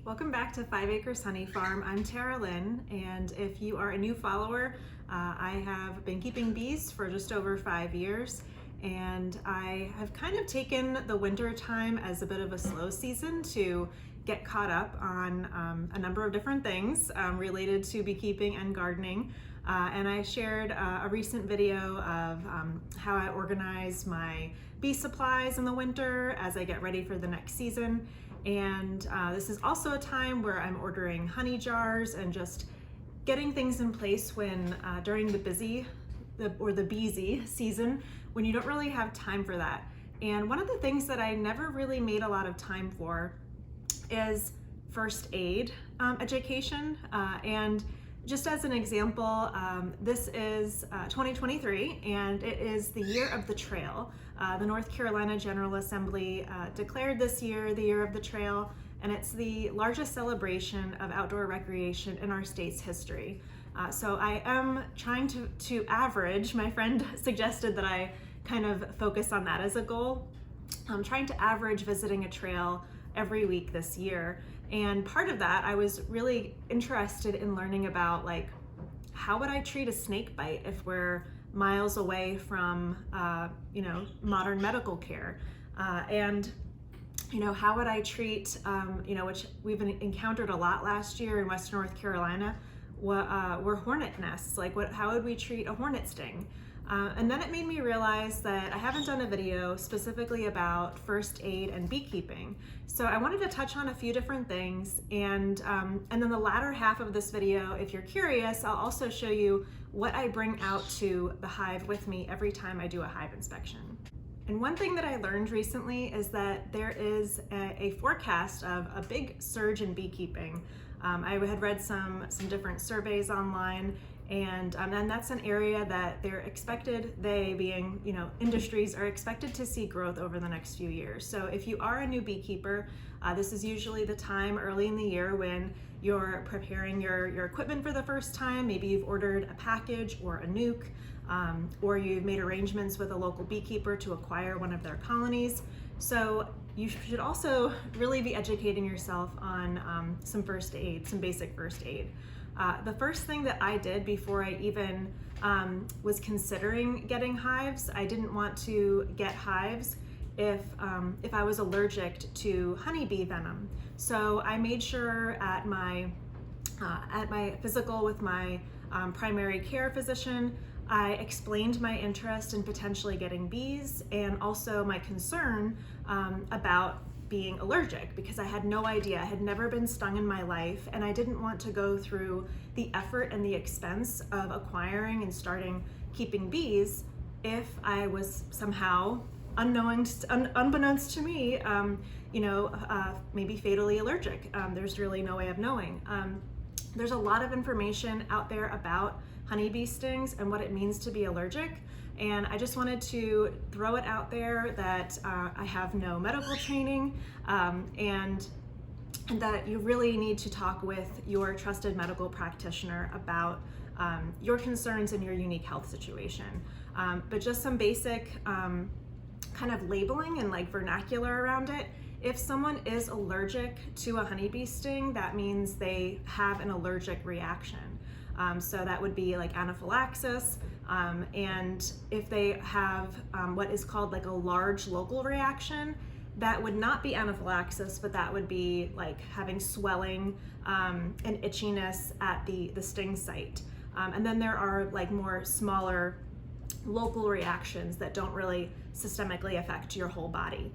Welcome back to 5 Acres Honey Farm. I'm Tara Lynn, and if you are a new follower, I have been keeping bees for just over 5 years, and I have kind of taken the winter time as a bit of a slow season to get caught up on a number of different things related to beekeeping and gardening. And I shared a recent video of how I organize my bee supplies in the winter as I get ready for the next season. And this is also a time where I'm ordering honey jars and just getting things in place when during the busy season when you don't really have time for that. And one of the things that I never really made a lot of time for is first aid education. And just as an example, this is 2023, and it is the year of the trail. The North Carolina General Assembly declared this year the year of the trail, and it's the largest celebration of outdoor recreation in our state's history. So I am trying to average. My friend suggested that I kind of focus on that as a goal. I'm trying to average visiting a trail every week this year. And part of that, I was really interested in learning about, like, how would I treat a snake bite if we're miles away from, modern medical care? And how would I treat, which we've encountered a lot last year in Western North Carolina, were hornet nests. Like, how would we treat a hornet sting? And then it made me realize that I haven't done a video specifically about first aid and beekeeping. So I wanted to touch on a few different things, and then the latter half of this video, if you're curious, I'll also show you what I bring out to the hive with me every time I do a hive inspection. And one thing that I learned recently is that there is a forecast of a big surge in beekeeping. I had read some different surveys online, and that's an area that industries are expected to see growth over the next few years. So if you are a new beekeeper, this is usually the time early in the year when you're preparing your equipment for the first time. Maybe you've ordered a package or a nuke, or you've made arrangements with a local beekeeper to acquire one of their colonies. So you should also really be educating yourself on some basic first aid. The first thing that I did before I even was considering getting hives, I didn't want to get hives if I was allergic to honeybee venom. So I made sure at my physical with my primary care physician, I explained my interest in potentially getting bees, and also my concern about being allergic, because I had no idea. I had never been stung in my life, and I didn't want to go through the effort and the expense of acquiring and starting keeping bees if I was somehow, unbeknownst to me, maybe fatally allergic. There's really no way of knowing. There's a lot of information out there about honeybee stings and what it means to be allergic. And I just wanted to throw it out there that I have no medical training, and that you really need to talk with your trusted medical practitioner about your concerns and your unique health situation. But just some basic kind of labeling and like vernacular around it. If someone is allergic to a honeybee sting, that means they have an allergic reaction. So that would be like anaphylaxis. And if they have what is called like a large local reaction, that would not be anaphylaxis, but that would be like having swelling and itchiness at the sting site. And then there are like more smaller local reactions that don't really systemically affect your whole body.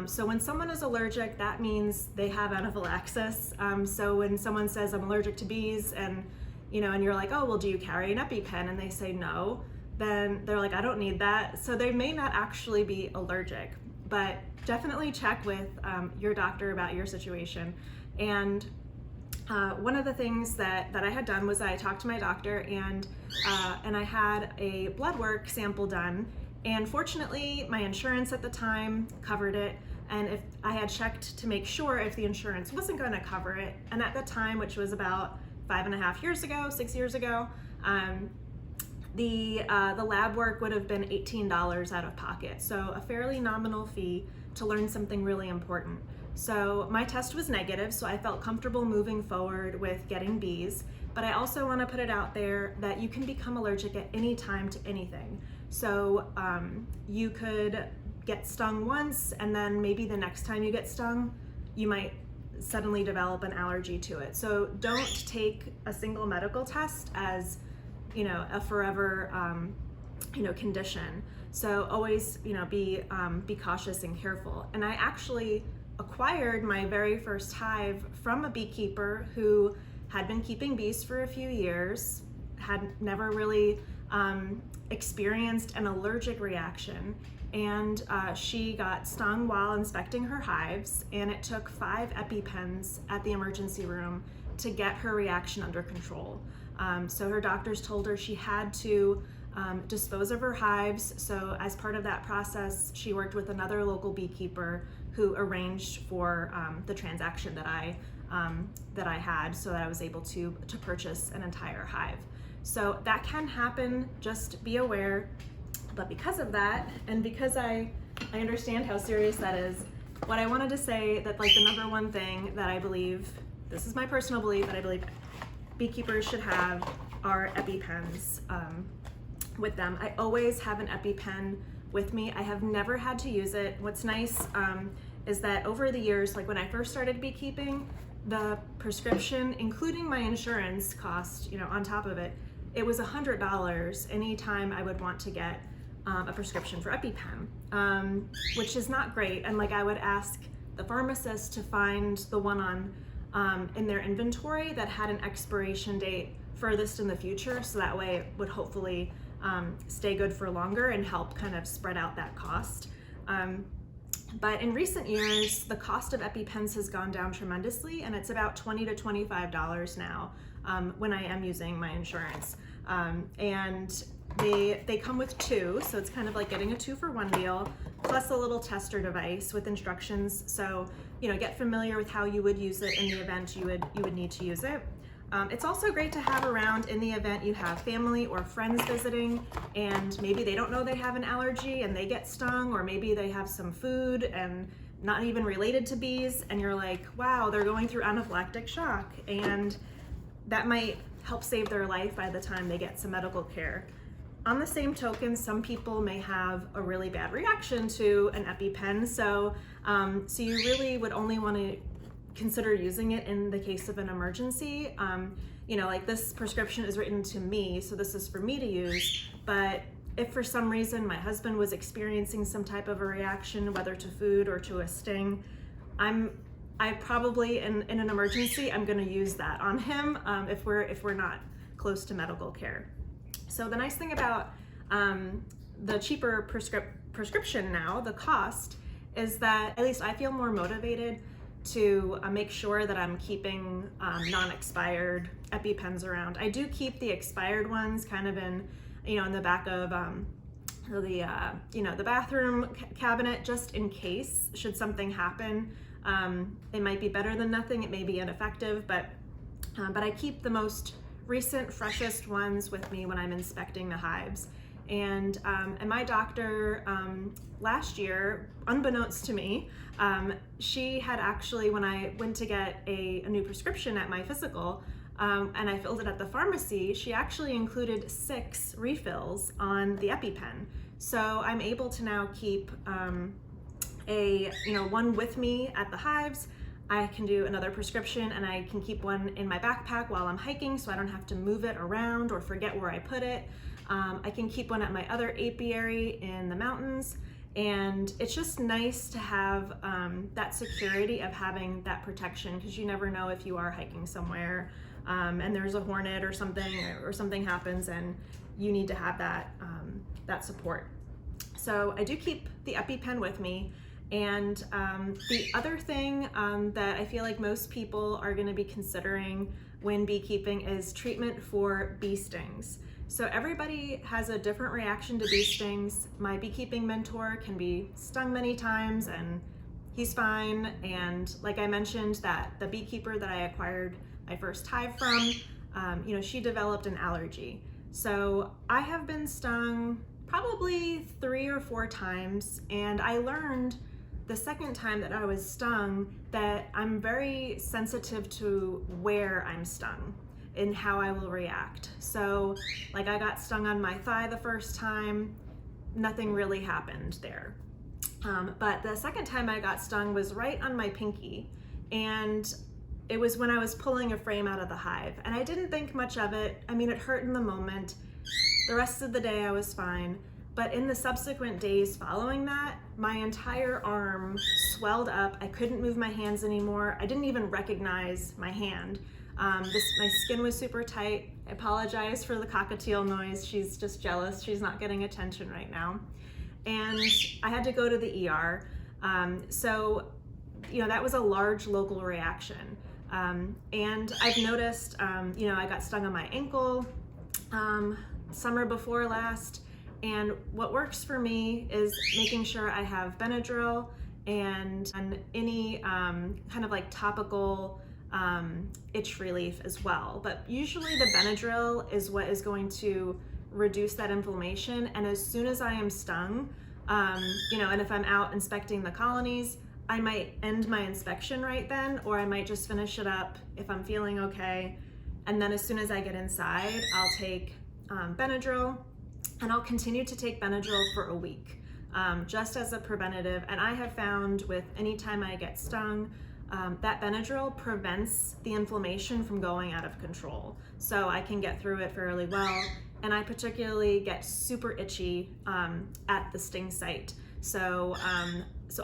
So when someone is allergic, that means they have anaphylaxis. So when someone says, I'm allergic to bees, and you're like, oh, well, do you carry an EpiPen? And they say no, then they're like, I don't need that. So they may not actually be allergic, but definitely check with your doctor about your situation. And one of the things that I had done was I talked to my doctor, and I had a blood work sample done. And fortunately, my insurance at the time covered it. And if I had checked to make sure if the insurance wasn't going to cover it, and at the time, which was about 6 years ago, the lab work would have been $18 out of pocket. So a fairly nominal fee to learn something really important. So my test was negative, so I felt comfortable moving forward with getting bees. But I also want to put it out there that you can become allergic at any time to anything. So you could get stung once, and then maybe the next time you get stung, you might suddenly develop an allergy to it. So don't take a single medical test as, a forever, condition. So always, be cautious and careful. And I actually acquired my very first hive from a beekeeper who had been keeping bees for a few years, had never really experienced an allergic reaction, and she got stung while inspecting her hives, and it took 5 EpiPens at the emergency room to get her reaction under control. So her doctors told her she had to dispose of her hives. So as part of that process, she worked with another local beekeeper who arranged for the transaction that I had, so that I was able to purchase an entire hive. So that can happen, just be aware. But because of that, and because I understand how serious that is, what I wanted to say that the number one thing that I believe, this is my personal belief, that I believe beekeepers should have are EpiPens with them. I always have an EpiPen with me. I have never had to use it. What's nice is that over the years, when I first started beekeeping, the prescription, including my insurance cost, on top of it, it was $100 anytime I would want to get a prescription for EpiPen, which is not great. And I would ask the pharmacist to find the one on in their inventory that had an expiration date furthest in the future, so that way it would hopefully stay good for longer and help kind of spread out that cost. But in recent years, the cost of EpiPens has gone down tremendously, and it's about $20 to $25 now when I am using my insurance. And they come with 2, so it's kind of like getting a 2-for-1 deal, plus a little tester device with instructions. So, get familiar with how you would use it in the event you would need to use it. It's also great to have around in the event you have family or friends visiting, and maybe they don't know they have an allergy and they get stung, or maybe they have some food and not even related to bees, and you're like, wow, they're going through anaphylactic shock, and that might help save their life by the time they get some medical care. On the same token, some people may have a really bad reaction to an EpiPen, so you really would only want to consider using it in the case of an emergency. This prescription is written to me, so this is for me to use, but if for some reason my husband was experiencing some type of a reaction, whether to food or to a sting, I probably, in an emergency, I'm gonna use that on him if we're not close to medical care. So the nice thing about the cheaper prescription now, the cost, is that at least I feel more motivated to make sure that I'm keeping non-expired EpiPens around. I do keep the expired ones kind of in the back of the bathroom cabinet, just in case should something happen. It might be better than nothing. It may be ineffective, but I keep the most recent, freshest ones with me when I'm inspecting the hives. And my doctor last year, unbeknownst to me, she had actually, when I went to get a new prescription at my physical, and I filled it at the pharmacy, she actually included 6 refills on the EpiPen. So I'm able to now keep one with me at the hives. I can do another prescription, and I can keep one in my backpack while I'm hiking, so I don't have to move it around or forget where I put it. I can keep one at my other apiary in the mountains, and it's just nice to have that security of having that protection, because you never know if you are hiking somewhere and there's a hornet or something happens and you need to have that support. So I do keep the EpiPen with me. And the other thing that I feel like most people are going to be considering when beekeeping is treatment for bee stings. So everybody has a different reaction to bee stings. My beekeeping mentor can be stung many times and he's fine. And like I mentioned, that the beekeeper that I acquired my first hive from, she developed an allergy. So I have been stung probably 3 or 4 times, and I learned the second time that I was stung, that I'm very sensitive to where I'm stung and how I will react. So like I got stung on my thigh the first time, nothing really happened there. But the second time I got stung was right on my pinky, and it was when I was pulling a frame out of the hive, and I didn't think much of it. I mean, it hurt in the moment. The rest of the day I was fine, but in the subsequent days following that, my entire arm swelled up. I couldn't move my hands anymore. I didn't even recognize my hand. My skin was super tight. I apologize for the cockatiel noise. She's just jealous. She's not getting attention right now. And I had to go to the ER. So, that was a large local reaction. And I've noticed, I got stung on my ankle summer before last. And what works for me is making sure I have Benadryl and any kind of like topical itch relief as well. But usually the Benadryl is what is going to reduce that inflammation. And as soon as I am stung, and if I'm out inspecting the colonies, I might end my inspection right then, or I might just finish it up if I'm feeling okay. And then as soon as I get inside, I'll take Benadryl, and I'll continue to take Benadryl for a week, just as a preventative. And I have found with any time I get stung, that Benadryl prevents the inflammation from going out of control. So I can get through it fairly well. And I particularly get super itchy at the sting site. So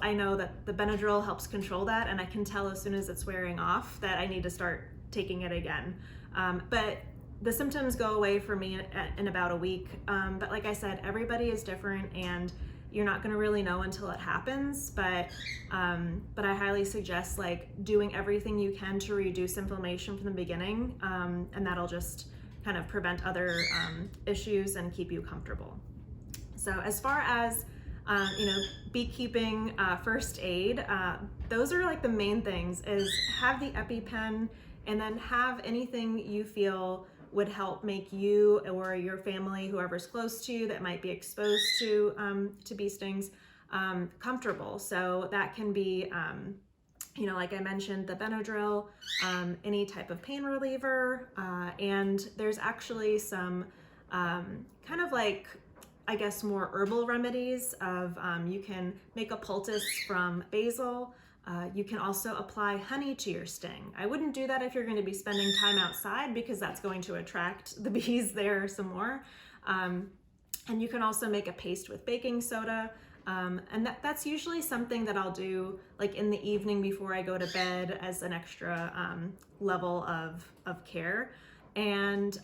I know that the Benadryl helps control that, and I can tell as soon as it's wearing off that I need to start taking it again. But the symptoms go away for me in about a week. But like I said, everybody is different, and you're not going to really know until it happens. But I highly suggest like doing everything you can to reduce inflammation from the beginning, and that'll just kind of prevent other issues and keep you comfortable. So as far as beekeeping first aid, those are like the main things, is have the EpiPen, and then have anything you feel would help make you or your family, whoever's close to you that might be exposed to bee stings, comfortable. So that can be, like I mentioned, the Benadryl, any type of pain reliever, and there's actually some kind of like, I guess, more herbal remedies of, you can make a poultice from basil. You can also apply honey to your sting. I wouldn't do that if you're going to be spending time outside, because that's going to attract the bees there some more. And you can also make a paste with baking soda. And that's usually something that I'll do like in the evening before I go to bed as an extra level of care. And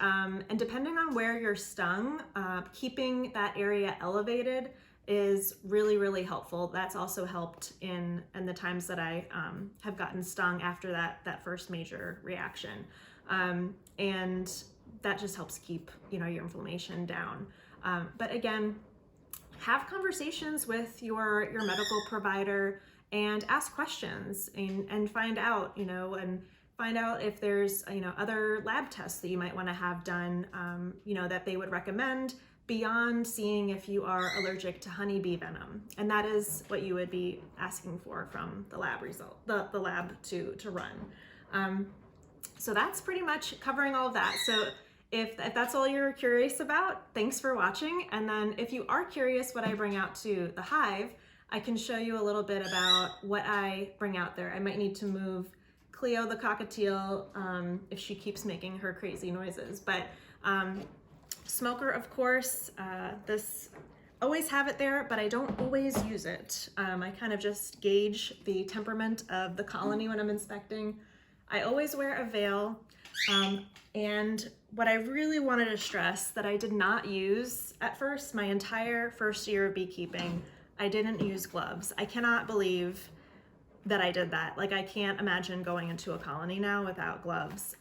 depending on where you're stung, keeping that area elevated is really, really helpful. That's also helped in the times that I have gotten stung after that first major reaction. And that just helps keep, your inflammation down. But again, have conversations with your medical provider and ask questions and find out, and find out if there's, other lab tests that you might want to have done, that they would recommend beyond seeing if you are allergic to honeybee venom. And that is what you would be asking for from the lab result, the lab to run. So that's pretty much covering all of that. So if that's all you're curious about, thanks for watching. And then if you are curious what I bring out to the hive, I can show you a little bit about what I bring out there. I might need to move Cleo the cockatiel if she keeps making her crazy noises. But smoker, of course, this always have it there, but I don't always use it. I kind of just gauge the temperament of the colony when I'm inspecting. I always wear a veil. And what I really wanted to stress that I did not use at first, my entire first year of beekeeping, I didn't use gloves. I cannot believe that I did that. Like, I can't imagine going into a colony now without gloves.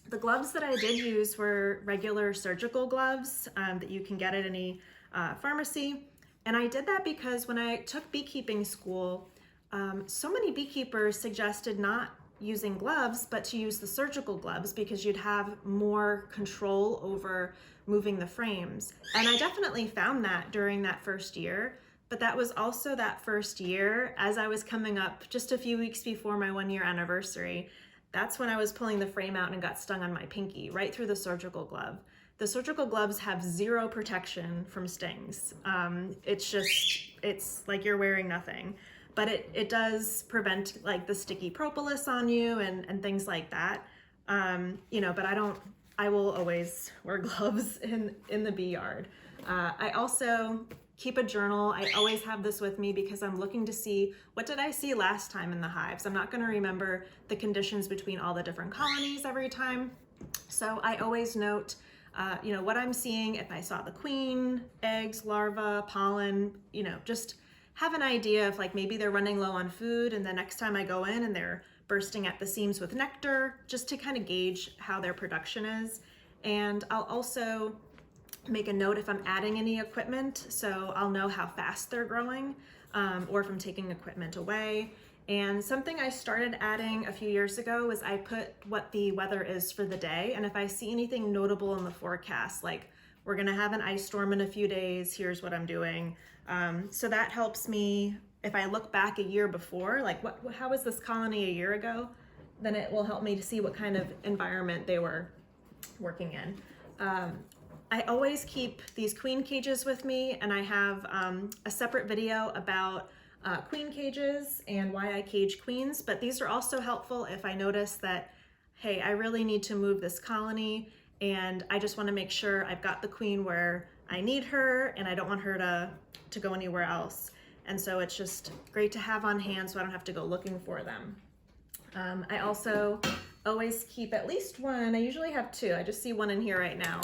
The gloves that I did use were regular surgical gloves that you can get at any pharmacy. And I did that because when I took beekeeping school, so many beekeepers suggested not using gloves, but to use the surgical gloves because you'd have more control over moving the frames. And I definitely found that during that first year, but that was also that first year as I was coming up just a few weeks before my 1-year anniversary. That's when I was pulling the frame out and got stung on my pinky, right through the surgical glove. The surgical gloves have zero protection from stings. It's like you're wearing nothing, but it does prevent like the sticky propolis on you and things like that. But I will always wear gloves in the bee yard. I also keep a journal. I always have this with me because I'm looking to see what did I see last time in the hives. I'm not going to remember the conditions between all the different colonies every time. So I always note what I'm seeing, if I saw the queen, eggs, larva, pollen, just have an idea of like maybe they're running low on food and the next time I go in and they're bursting at the seams with nectar, just to kind of gauge how their production is. And I'll also make a note if I'm adding any equipment, so I'll know how fast they're growing, or if I'm taking equipment away. And something I started adding a few years ago was I put what the weather is for the day, and if I see anything notable in the forecast, like we're gonna have an ice storm in a few days, here's what I'm doing. So that helps me, if I look back a year before, like how was this colony a year ago, then it will help me to see what kind of environment they were working in. I always keep these queen cages with me, and I have a separate video about queen cages and why I cage queens, but these are also helpful if I notice that, hey, I really need to move this colony and I just want to make sure I've got the queen where I need her and I don't want her to go anywhere else. And so it's just great to have on hand so I don't have to go looking for them. I also always keep at least one. I usually have two. I just see one in here right now.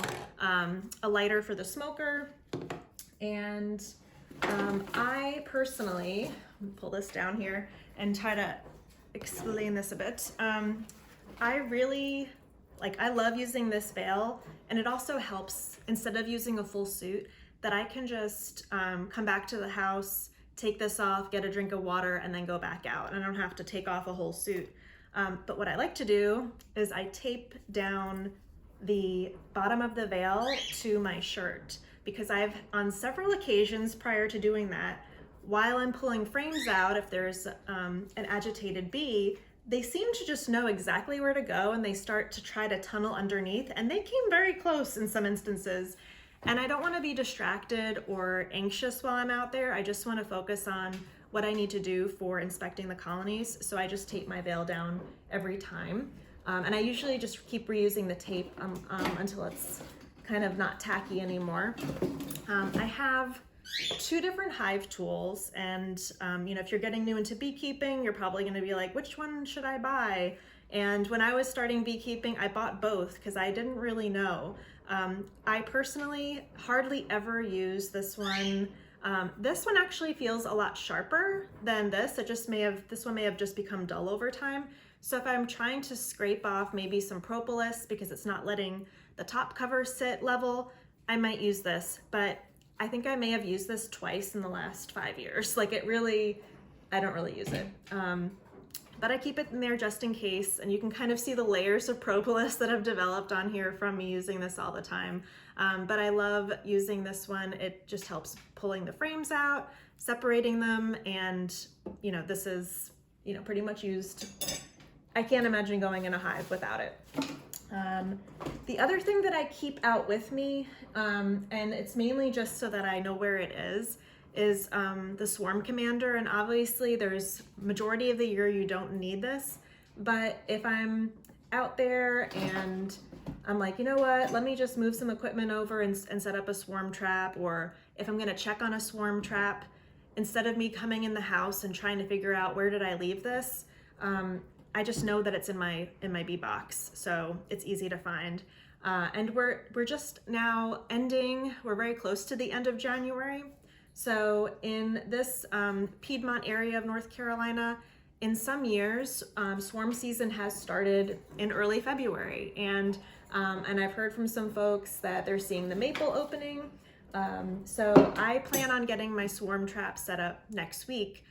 A lighter for the smoker. And I personally, pull this down here and try to explain this a bit. I love using this veil, and it also helps, instead of using a full suit, that I can just come back to the house, take this off, get a drink of water, and then go back out. And I don't have to take off a whole suit. But what I like to do is I tape down the bottom of the veil to my shirt, because I've, on several occasions prior to doing that, while I'm pulling frames out, if there's an agitated bee, they seem to just know exactly where to go and they start to try to tunnel underneath, and they came very close in some instances. And I don't want to be distracted or anxious while I'm out there. I just want to focus on what I need to do for inspecting the colonies. So I just tape my veil down every time. And I usually just keep reusing the tape until it's kind of not tacky anymore. I have two different hive tools, and if you're getting new into beekeeping, you're probably going to be like, which one should I buy? And when I was starting beekeeping, I bought both because I didn't really know. I personally hardly ever use this one. This one actually feels a lot sharper than this. This one may have just become dull over time. So if I'm trying to scrape off maybe some propolis because it's not letting the top cover sit level, I might use this, but I think I may have used this twice in the last 5 years. I don't really use it. But I keep it in there just in case, and you can kind of see the layers of propolis that have developed on here from me using this all the time. But I love using this one. It just helps pulling the frames out, separating them, and this is pretty much used. I can't imagine going in a hive without it. The other thing that I keep out with me, and it's mainly just so that I know where it is the swarm commander. And obviously there's majority of the year you don't need this, but if I'm out there and I'm like, you know what, let me just move some equipment over and set up a swarm trap, or if I'm gonna check on a swarm trap, instead of me coming in the house and trying to figure out where did I leave this, I just know that it's in my bee box, so it's easy to find. And we're just now we're very close to the end of January. So in this Piedmont area of North Carolina, in some years, swarm season has started in early February. And I've heard from some folks that they're seeing the maple opening. So I plan on getting my swarm trap set up next week.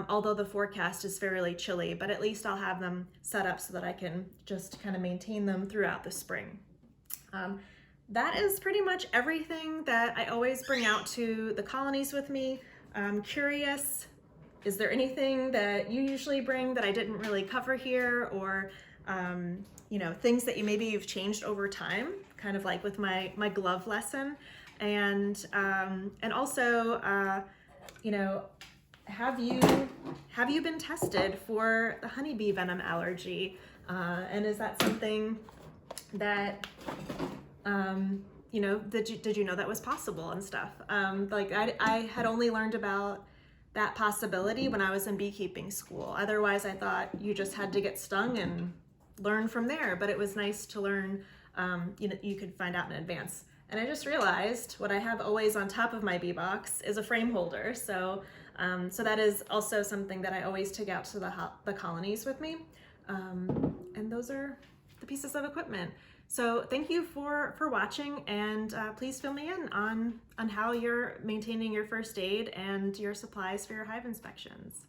Although the forecast is fairly chilly, but at least I'll have them set up so that I can just kind of maintain them throughout the spring. That is pretty much everything that I always bring out to the colonies with me. I'm curious, is there anything that you usually bring that I didn't really cover here, or you know, things that maybe you've changed over time, kind of like with my glove lesson, and also you know, have you been tested for the honeybee venom allergy, and is that something that you know, did you know that was possible and stuff? Like I had only learned about that possibility when I was in beekeeping school. Otherwise, I thought you just had to get stung and learn from there. But it was nice to learn, you know, you could find out in advance. And I just realized what I have always on top of my bee box is a frame holder. So, so that is also something that I always take out to the colonies with me. And those are the pieces of equipment. So thank you for watching, and please fill me in on how you're maintaining your first aid and your supplies for your hive inspections.